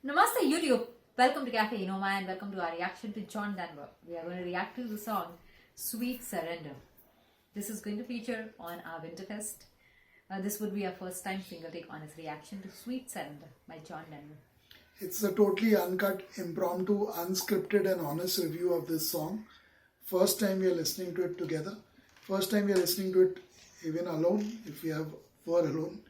Namaste YouTube. Welcome to Cafe Enoma and welcome to our reaction to John Denver. We are going to react to the song Sweet Surrender. This is going to feature on our Winterfest. This would be our first time single take on his reaction to Sweet Surrender by John Denver. It's a totally uncut, impromptu, unscripted and honest review of this song. First time we are listening to it together. First time we are listening to it even alone, if we were alone.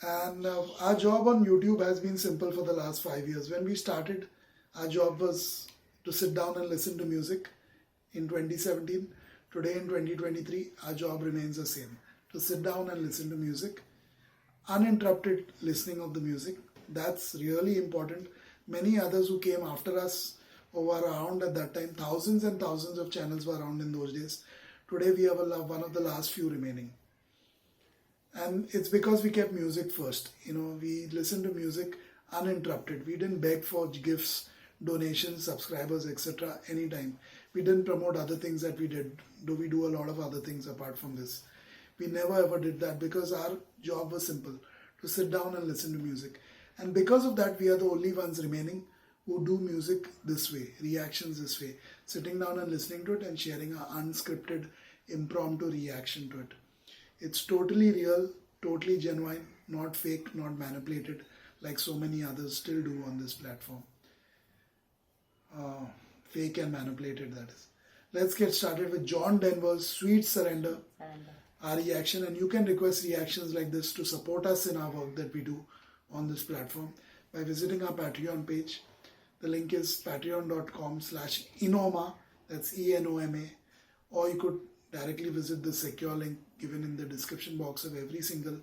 And our job on YouTube has been simple for the last 5 years. When we started, our job was to sit down and listen to music in 2017. Today in 2023, our job remains the same. To sit down and listen to music. Uninterrupted listening of the music. That's really important. Many others who came after us or were around at that time, thousands and thousands of channels were around in those days. Today we have one of the last few remaining. And it's because we kept music first. We listened to music uninterrupted. We didn't beg for gifts, donations, subscribers, etc. anytime. We didn't promote other things that we did. We do a lot of other things apart from this. We never ever did that because our job was simple. To sit down and listen to music. And because of that, we are the only ones remaining who do music this way, reactions this way. Sitting down and listening to it and sharing our unscripted, impromptu reaction to it. It's totally real, totally genuine, not fake, not manipulated, like so many others still do on this platform. Fake and manipulated, that is. Let's get started with John Denver's Sweet Surrender, our reaction. And you can request reactions like this to support us in our work that we do on this platform by visiting our Patreon page. The link is patreon.com/Enoma, that's ENOMA, or you could directly visit the secure link given in the description box of every single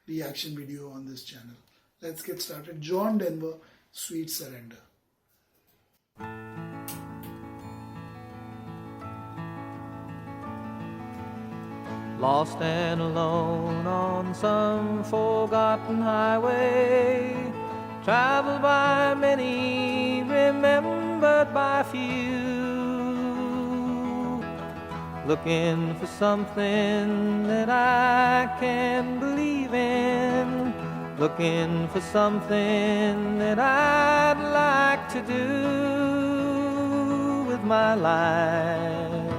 reaction video on this channel. Let's get started. John Denver, Sweet Surrender. Lost and alone on some forgotten highway, traveled by many, remembered by few. Looking for something that I can believe in. Looking for something that I'd like to do with my life.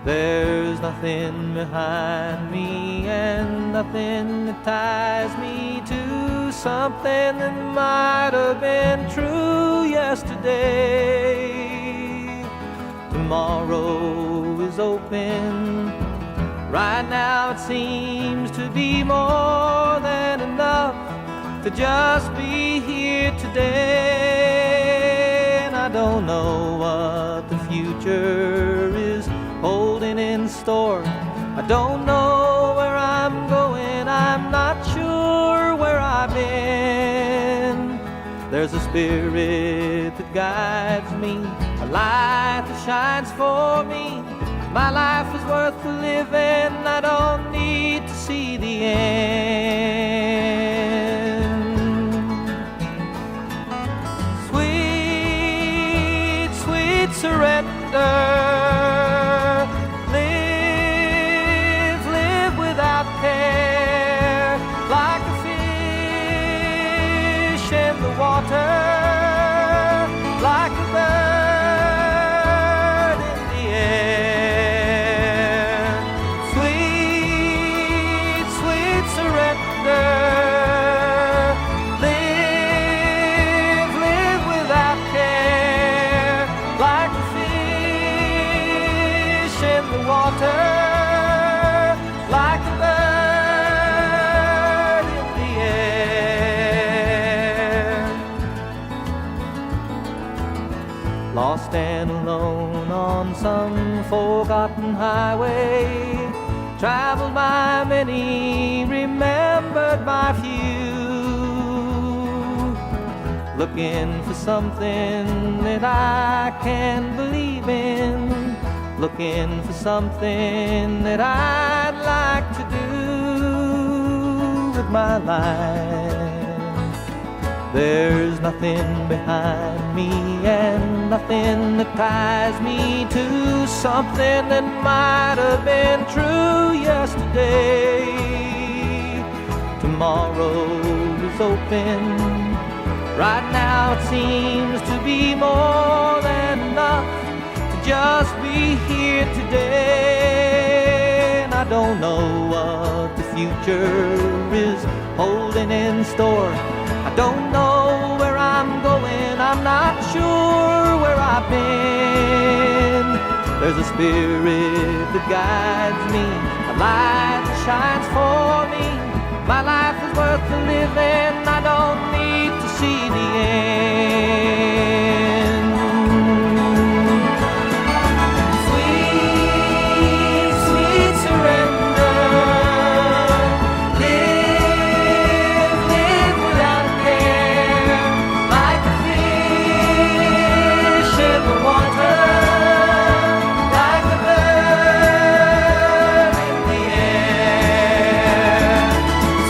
There's nothing behind me and nothing that ties me to something that might have been true yesterday. Tomorrow is open. Right now it seems to be more than enough to just be here today. And I don't know what the future is holding in store. I don't know where I'm going. I'm not sure where I've been. There's a spirit that guides me, a light that shines for me. My life is worth living. I don't need to see the end. Sweet, sweet surrender. Live without care, like a fish in the water, like a bird in the air. Sweet, sweet surrender. Live without care, like a fish in the water, like a bird in the air. Lost and alone on some forgotten highway, traveled by many, remembered by few. Looking for something that I can believe in. Looking for something that I'd like to do with my life. There's nothing behind me and nothing that ties me to something that might have been true yesterday. Tomorrow is open. Right now it seems to be more than enough to just be here today. And I don't know what the future is holding in store. I don't know where I'm going, I'm not sure where I've been. There's a spirit that guides me, a light that shines for me. My life is worth the living, I don't need to see the end. Sweet, sweet surrender. Live, live without care, like a fish in the water, like a bird in the air.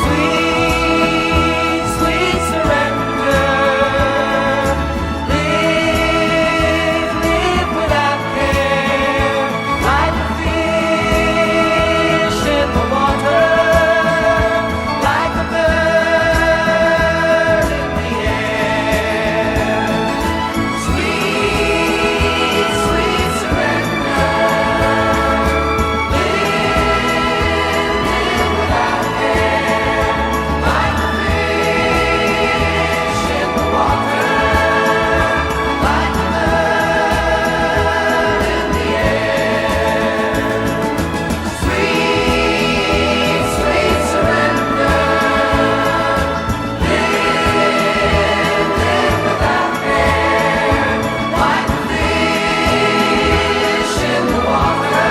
Sweet, sweet surrender. Live, live without care, like a fish in the water, like a bird in the air. Sweet, sweet surrender. Live, live without care, like a fish in the water, like a bird in the air. Sweet, sweet surrender. Live, live without care, like a fish in the water,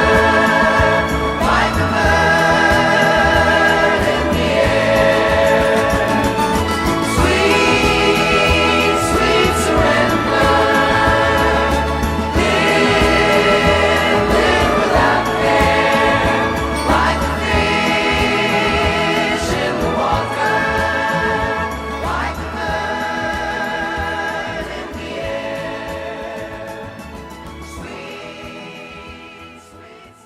like a bird in the air. Sweet, sweet surrender. Live, live without care, like a fish in the water, like a bird in the air. Sweet, sweet surrender.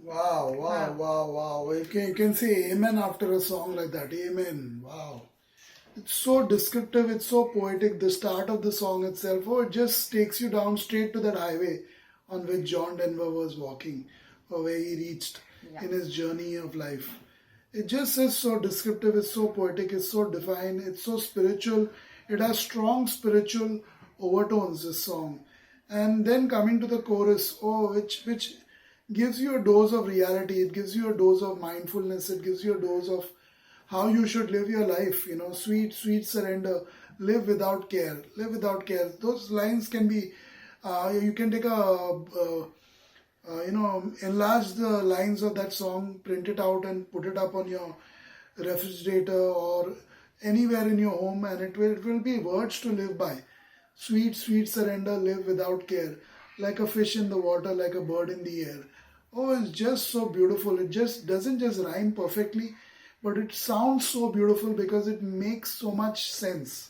Wow, wow, wow, wow. You can say amen after a song like that. Amen. Wow. It's so descriptive, it's so poetic. The start of the song itself, it just takes you down straight to that highway on which John Denver was walking, or where he reached in his journey of life. It just is so descriptive, it's so poetic, it's so defined, it's so spiritual. It has strong spiritual overtones, this song. And then coming to the chorus, which gives you a dose of reality, it gives you a dose of mindfulness, it gives you a dose of how you should live your life, sweet, sweet surrender, live without care, live without care. Those lines can be, you can take enlarge the lines of that song, print it out and put it up on your refrigerator or anywhere in your home, and it will be words to live by. Sweet, sweet surrender, live without care, like a fish in the water, like a bird in the air. Oh, it's just so beautiful. It just doesn't just rhyme perfectly, but it sounds so beautiful because it makes so much sense.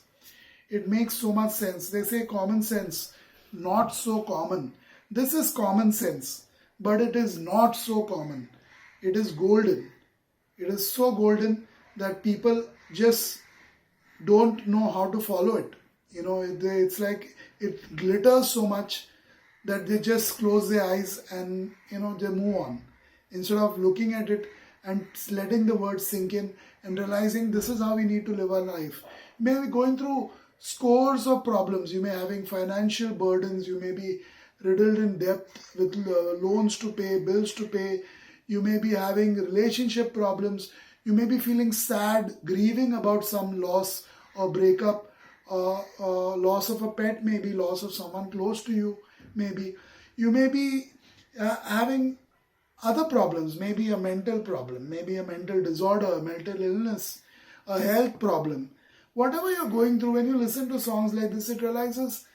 It makes so much sense. They say common sense, not so common. This is common sense, but it is not so common. It is golden. It is so golden that people just don't know how to follow it. It's like it glitters so much that they just close their eyes and they move on instead of looking at it and letting the words sink in and realizing this is how we need to live our life. You may be going through scores of problems. You may be having financial burdens. You may be riddled in debt with loans to pay, bills to pay. You may be having relationship problems. You may be feeling sad, grieving about some loss or breakup, loss of a pet, maybe loss of someone close to you. Maybe you may be having other problems, maybe a mental problem, maybe a mental disorder, a mental illness, a health problem. Whatever you're going through, when you listen to songs like this, it realizes,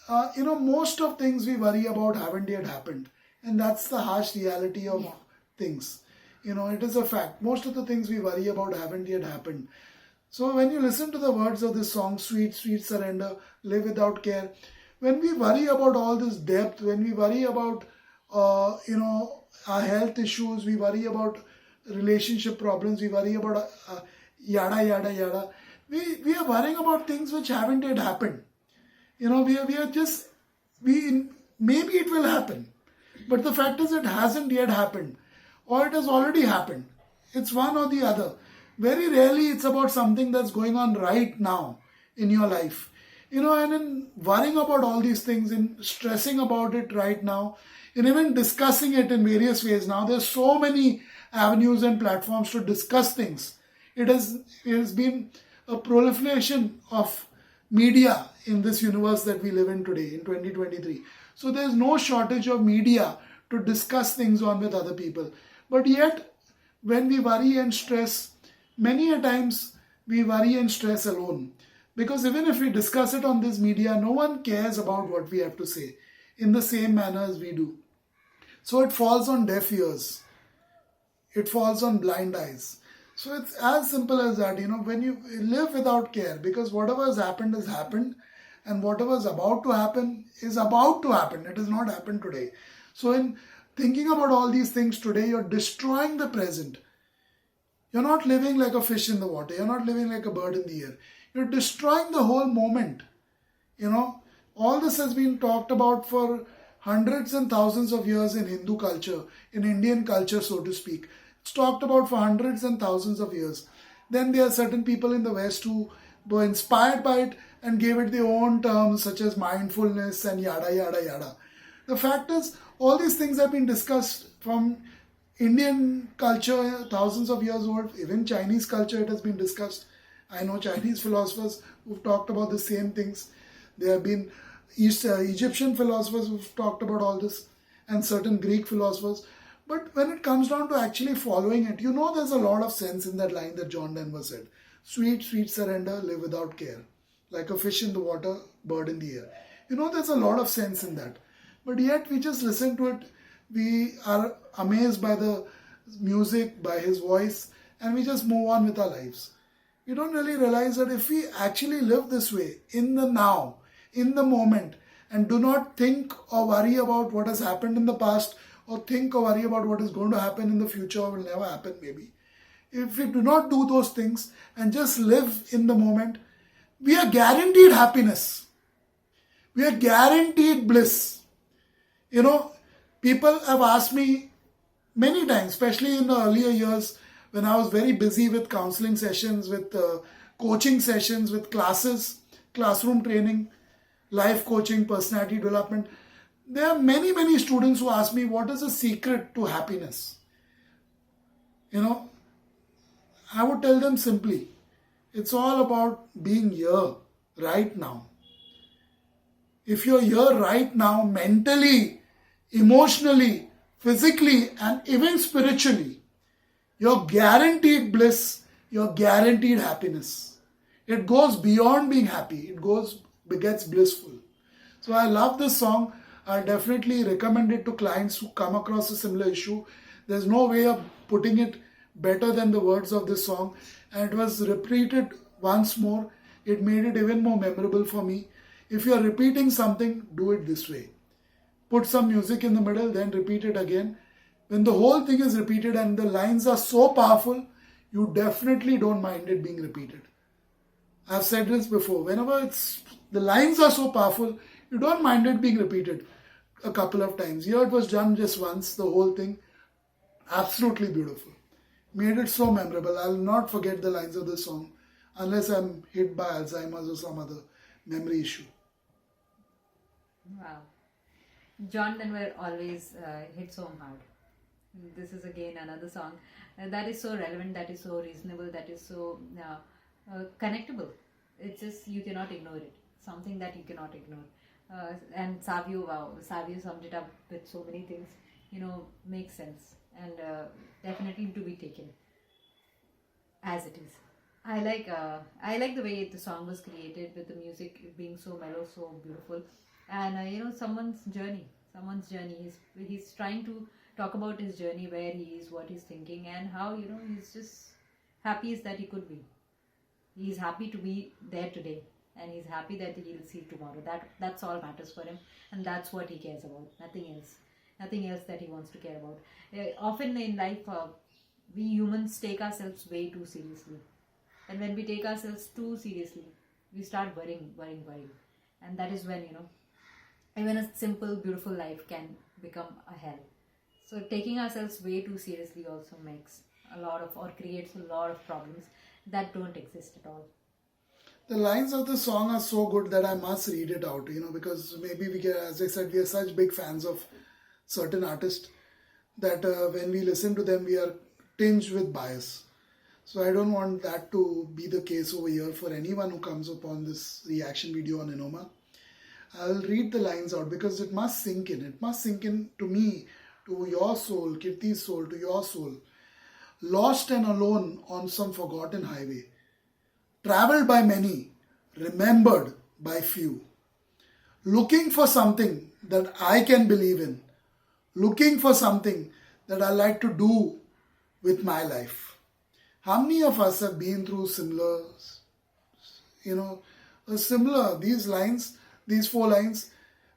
most of things we worry about haven't yet happened. And that's the harsh reality of things. It is a fact. Most of the things we worry about haven't yet happened. So when you listen to the words of this song, sweet, sweet surrender, live without care, when we worry about all this depth, when we worry about, our health issues, we worry about relationship problems, we worry about, yada yada yada. We are worrying about things which haven't yet happened. You know, we are just, maybe it will happen. But the fact is it hasn't yet happened. Or it has already happened. It's one or the other. Very rarely it's about something that's going on right now in your life. You know, and in worrying about all these things, in stressing about it right now, in even discussing it in various ways now, there's so many avenues and platforms to discuss things. It has been a proliferation of media in this universe that we live in today, in 2023. So there's no shortage of media to discuss things on with other people. But yet, when we worry and stress, many a times we worry and stress alone. Because even if we discuss it on this media, no one cares about what we have to say in the same manner as we do. So it falls on deaf ears. It falls on blind eyes. So it's as simple as that, you know, when you live without care, because whatever has happened, and whatever is about to happen is about to happen. It has not happened today. So in thinking about all these things today, you're destroying the present. You're not living like a fish in the water. You're not living like a bird in the air. You're destroying the whole moment. You know, all this has been talked about for hundreds and thousands of years in Hindu culture, in Indian culture, so to speak. It's talked about for hundreds and thousands of years. Then there are certain people in the West who were inspired by it and gave it their own terms such as mindfulness and yada yada yada. The fact is, all these things have been discussed from Indian culture, thousands of years old, even Chinese culture, it has been discussed. I know Chinese philosophers who've talked about the same things. There have been Egyptian philosophers who've talked about all this, and certain Greek philosophers. But when it comes down to actually following it, you know there's a lot of sense in that line that John Denver said. Sweet, sweet surrender, live without care. Like a fish in the water, bird in the air. You know there's a lot of sense in that. But yet we just listen to it. We are amazed by the music, by his voice, and we just move on with our lives. We don't really realize that if we actually live this way, in the now, in the moment, and do not think or worry about what has happened in the past, or think or worry about what is going to happen in the future or will never happen maybe. If we do not do those things and just live in the moment, we are guaranteed happiness. We are guaranteed bliss. You know, people have asked me many times, especially in the earlier years when I was very busy with counseling sessions, with coaching sessions, with classes, classroom training, life coaching, personality development. There are many, many students who ask me, what is the secret to happiness? You know, I would tell them simply, it's all about being here, right now. If you're here right now, mentally, emotionally, physically, and even spiritually, you're guaranteed bliss, you're guaranteed happiness. It goes beyond being happy, it gets blissful. So I love this song. I definitely recommend it to clients who come across a similar issue. There's no way of putting it better than the words of this song. And it was repeated once more. It made it even more memorable for me. If you're repeating something, do it this way. Put some music in the middle, then repeat it again. When the whole thing is repeated and the lines are so powerful, you definitely don't mind it being repeated. I've said this before. Whenever the lines are so powerful, you don't mind it being repeated a couple of times. Here it was done just once, the whole thing. Absolutely beautiful. Made it so memorable. I'll not forget the lines of the song unless I'm hit by Alzheimer's or some other memory issue. Wow. John Denver always hits home hard. This is again another song that is so relevant, that is so reasonable, that is so connectable. It's just, you cannot ignore it. Something that you cannot ignore. And Savio summed it up with so many things, makes sense and definitely to be taken as it is. I like the way the song was created, with the music being so mellow, so beautiful, and someone's journey. He's trying to talk about his journey, where he is, what he's thinking, and how he's just happy as that he could be. He's happy to be there today. And he's happy that he'll see tomorrow. That's all matters for him, and that's what he cares about. Nothing else that he wants to care about. Often in life, we humans take ourselves way too seriously. And when we take ourselves too seriously, we start worrying. And that is when, even a simple, beautiful life can become a hell. So taking ourselves way too seriously also makes creates a lot of problems that don't exist at all. The lines of the song are so good that I must read it out, because maybe as I said, we are such big fans of certain artists that when we listen to them, we are tinged with bias. So I don't want that to be the case over here for anyone who comes upon this reaction video on Enoma. I'll read the lines out because it must sink in. It must sink in to me, to your soul, Kirti's soul, to your soul. Lost and alone on some forgotten highway. Traveled by many, remembered by few. Looking for something that I can believe in. Looking for something that I like to do with my life. How many of us have been through these lines, these 4 lines?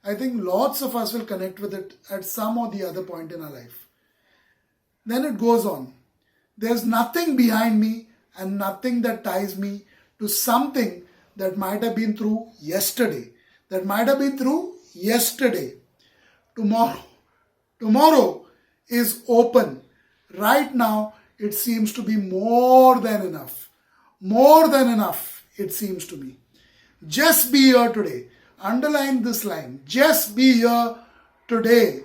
I think lots of us will connect with it at some or the other point in our life. Then it goes on. There's nothing behind me and nothing that ties me to something that might have been through yesterday. Tomorrow is open. Right now, it seems to be more than enough. More than enough, it seems to be. Just be here today. Underline this line. Just be here today.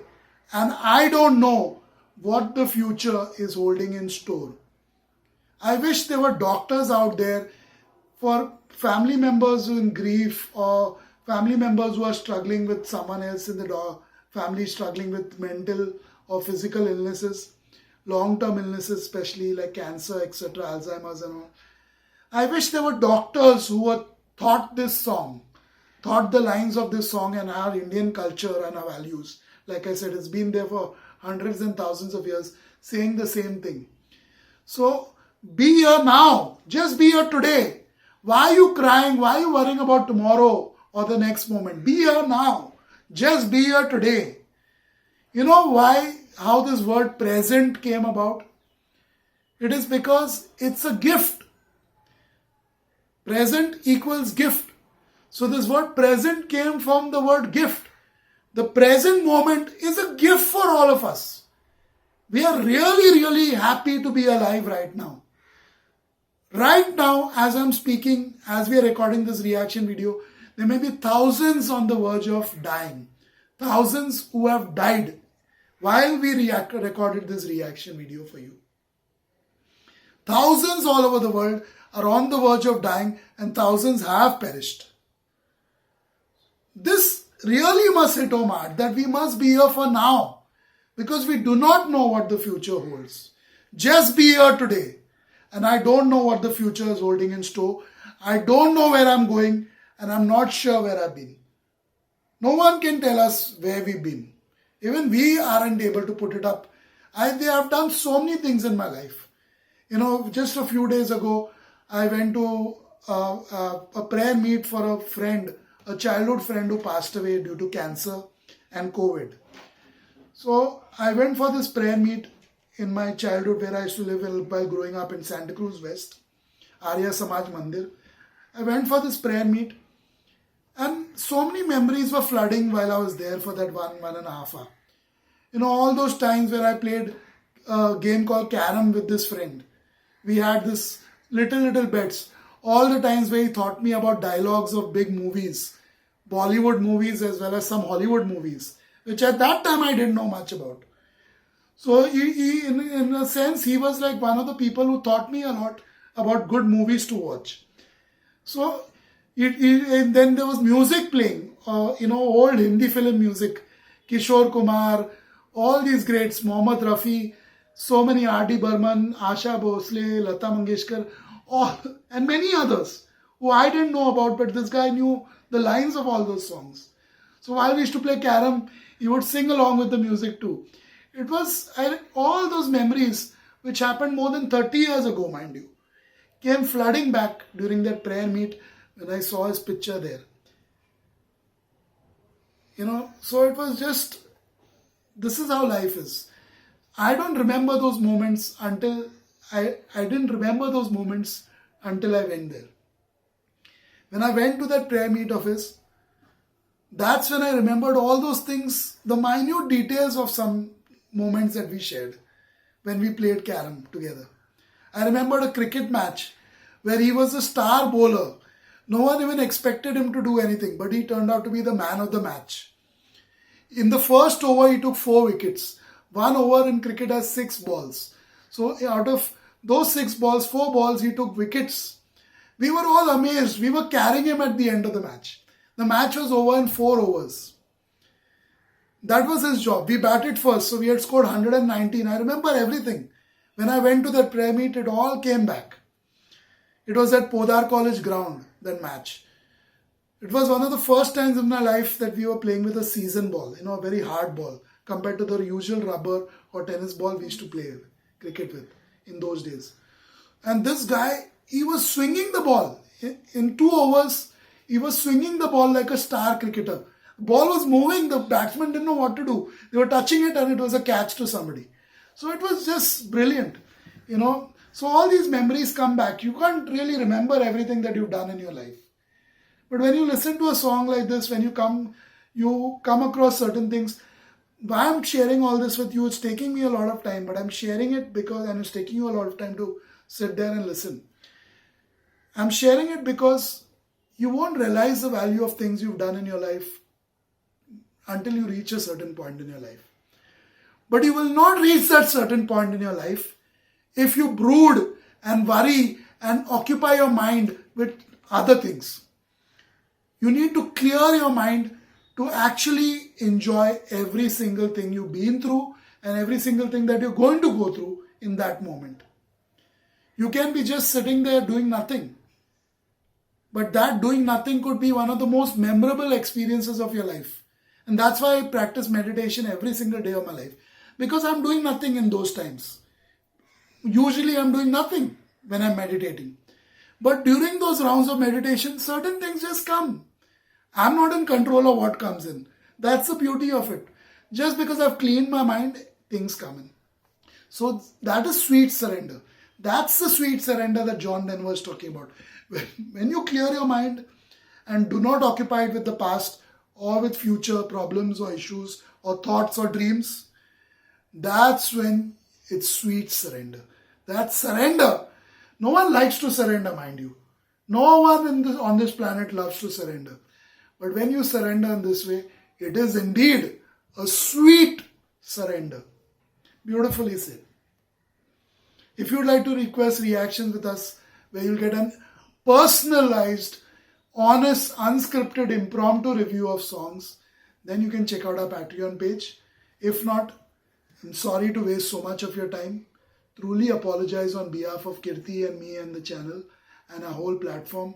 And I don't know what the future is holding in store. I wish there were doctors out there for family members in grief or family members who are struggling with someone else in the family, struggling with mental or physical illnesses, long-term illnesses, especially like cancer, etc., Alzheimer's and all. I wish there were doctors who were taught this song, taught the lines of this song and our Indian culture and our values. Like I said, it's been there for hundreds and thousands of years, saying the same thing. So, be here now. Just be here today. Why are you crying? Why are you worrying about tomorrow or the next moment? Be here now. Just be here today. You know how this word present came about? It is because it's a gift. Present equals gift. So this word present came from the word gift. The present moment is a gift for all of us. We are really, really happy to be alive right now. Right now, as I'm speaking, as we are recording this reaction video, there may be thousands on the verge of dying. Thousands who have died while we recorded this reaction video for you. Thousands all over the world are on the verge of dying and thousands have perished. This really must hit home hard that we must be here for now because we do not know what the future holds. Just be here today. And I don't know what the future is holding in store. I don't know where I'm going and I'm not sure where I've been. No one can tell us where we've been. Even we aren't able to put it up. I have done so many things in my life. Just a few days ago, I went to a prayer meet for a friend, a childhood friend who passed away due to cancer and COVID. So I went for this prayer meet in my childhood where I used to live while growing up in Santa Cruz West, Arya Samaj Mandir. I went for this prayer meet and so many memories were flooding while I was there for that 1.5 hours. All those times where I played a game called Carom with this friend. We had this little bets. All the times where he taught me about dialogues of big movies, Bollywood movies as well as some Hollywood movies, which at that time I didn't know much about. So he in a sense, he was like one of the people who taught me a lot about good movies to watch. So and then there was music playing, old Hindi film music, Kishore Kumar, all these greats, Mohammad Rafi, so many R.D. Burman, Asha Bhosle, Lata Mangeshkar, and many others who I didn't know about, but this guy knew the lines of all those songs. So while we used to play Carom, he would sing along with the music too. It was all those memories, which happened more than 30 years ago, mind you, came flooding back during that prayer meet when I saw his picture there. So it was just, this is how life is. I don't remember those moments until until I went there. When I went to that prayer meet of his, that's when I remembered all those things, the minute details of some moments that we shared when we played carom together. I remembered a cricket match where he was a star bowler. No one even expected him to do anything, but he turned out to be the man of the match. In the first over, he took 4 wickets. 1 over in cricket has 6 balls. So out of those 6 balls, 4 balls, he took wickets. We were all amazed. We were carrying him at the end of the match. The match was over in 4 overs. That was his job. We batted first, so we had scored 119. I remember everything. When I went to that prayer meet, it all came back. It was at Podar College ground, that match. It was one of the first times in my life that we were playing with a season ball, a very hard ball, compared to the usual rubber or tennis ball we used to play cricket with in those days. And this guy, he was swinging the ball. In 2 overs, he was swinging the ball like a star cricketer. The ball was moving, the batsman didn't know what to do. They were touching it and it was a catch to somebody. So it was just brilliant, So all these memories come back. You can't really remember everything that you've done in your life. But when you listen to a song like this, when you come across certain things, why I'm sharing all this with you, it's taking me a lot of time, but I'm sharing it because, and it's taking you a lot of time to sit there and listen. I'm sharing it because you won't realize the value of things you've done in your life until you reach a certain point in your life. But you will not reach that certain point in your life if you brood and worry and occupy your mind with other things. You need to clear your mind to actually enjoy every single thing you've been through and every single thing that you're going to go through in that moment. You can be just sitting there doing nothing. But that doing nothing could be one of the most memorable experiences of your life. And that's why I practice meditation every single day of my life. Because I'm doing nothing in those times. Usually I'm doing nothing when I'm meditating. But during those rounds of meditation, certain things just come. I'm not in control of what comes in. That's the beauty of it. Just because I've cleaned my mind, things come in. So that is sweet surrender. That's the sweet surrender that John Denver was talking about. When you clear your mind and do not occupy it with the past or with future problems or issues or thoughts or dreams, that's when it's sweet surrender. That's surrender. No one likes to surrender, mind you. No one on this planet loves to surrender. But when you surrender in this way, it is indeed a sweet surrender. Beautifully said. If you'd like to request reactions with us, where you'll get an personalized, honest, unscripted, impromptu review of songs, then you can check out our Patreon page. If not, I'm sorry to waste so much of your time. Truly apologize on behalf of Kirti and me and the channel and our whole platform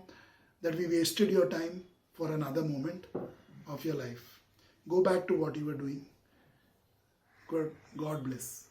that we wasted your time for another moment of your life. Go back to what you were doing. God bless.